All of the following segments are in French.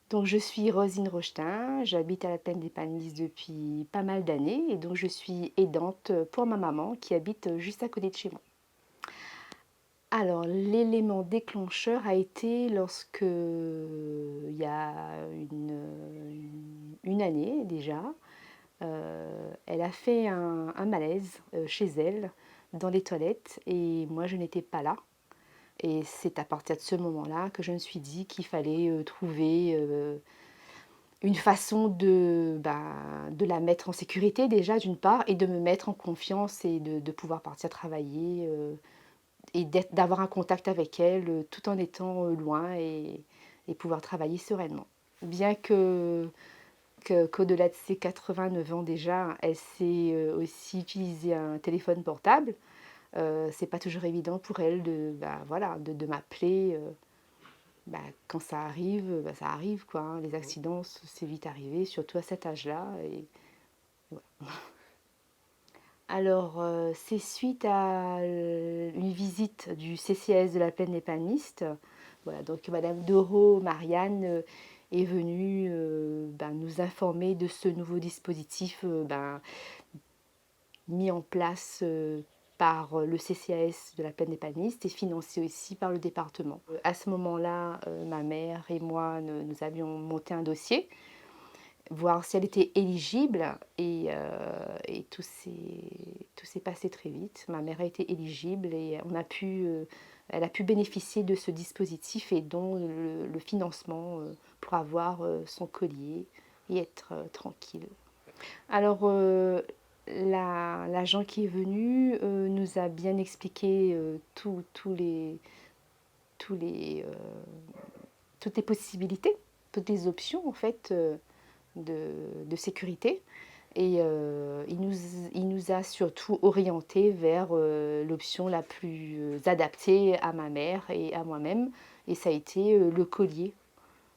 Donc je suis Rosine Rochetin, j'habite à la Plaine des Palmistes depuis pas mal d'années et donc je suis aidante pour ma maman qui habite juste à côté de chez moi. Alors l'élément déclencheur a été lorsque, il y a une année déjà, elle a fait un malaise chez elle dans les toilettes et moi je n'étais pas là. Et c'est à partir de ce moment-là que je me suis dit qu'il fallait trouver une façon de la mettre en sécurité déjà d'une part et de me mettre en confiance et de pouvoir partir travailler et d'avoir un contact avec elle tout en étant loin et pouvoir travailler sereinement. Bien qu'au-delà de ses 89 ans déjà, elle sait aussi utiliser un téléphone portable. C'est pas toujours évident pour elle voilà, de m'appeler. Quand ça arrive quoi, hein. Les accidents, c'est vite arrivé, surtout à cet âge-là. Et voilà. Alors, c'est suite à une visite du CCAS de la Plaine des Palmistes. Voilà, donc Madame Doro Marianne est venue nous informer de ce nouveau dispositif mis en place par le CCAS de la Plaine des Palmistes et financé aussi par le département. À ce moment-là, ma mère et moi, nous avions monté un dossier, voir si elle était éligible et tout s'est passé très vite. Ma mère a été éligible et elle a pu bénéficier de ce dispositif et dont le financement pour avoir son collier et être tranquille. Alors, l'agent qui est venu nous a bien expliqué tous les, toutes les possibilités, toutes les options en fait de sécurité. Et il nous a surtout orientés vers l'option la plus adaptée à ma mère et à moi-même. Et ça a été le collier,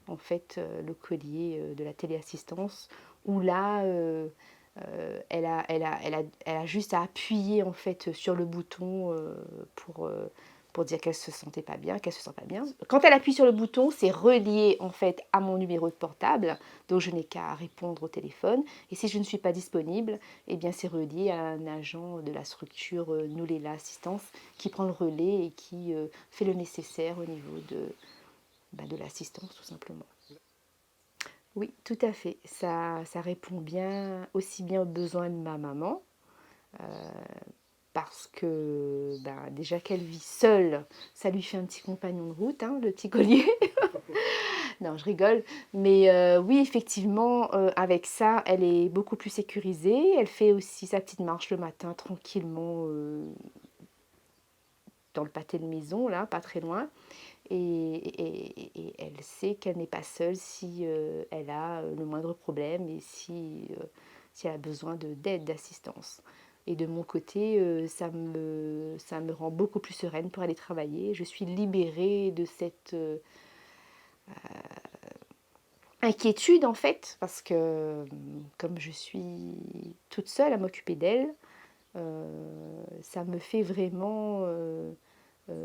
en fait, le collier de la téléassistance, où là, elle a juste à appuyer en fait sur le bouton pour dire qu'elle se sentait pas bien, qu'elle se sent pas bien. Quand elle appuie sur le bouton, c'est relié en fait à mon numéro de portable, donc je n'ai qu'à répondre au téléphone. Et si je ne suis pas disponible, eh bien c'est relié à un agent de la structure Noulela Assistance qui prend le relais et qui fait le nécessaire au niveau de l'assistance tout simplement. Oui, tout à fait. Ça répond bien, aussi bien aux besoins de ma maman, parce que déjà qu'elle vit seule, ça lui fait un petit compagnon de route, hein, le petit collier. Non, je rigole. Mais oui, effectivement, avec ça, elle est beaucoup plus sécurisée. Elle fait aussi sa petite marche le matin tranquillement dans le pâté de maison, là, pas très loin. Et elle sait qu'elle n'est pas seule si elle a le moindre problème et si elle a besoin d'aide, d'assistance. Et de mon côté, ça me rend beaucoup plus sereine pour aller travailler. Je suis libérée de cette inquiétude en fait, parce que comme je suis toute seule à m'occuper d'elle, ça me fait vraiment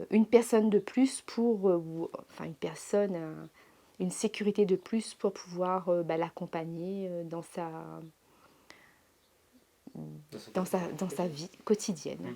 une personne de plus enfin une personne, une sécurité de plus pour pouvoir l'accompagner dans sa vie quotidienne.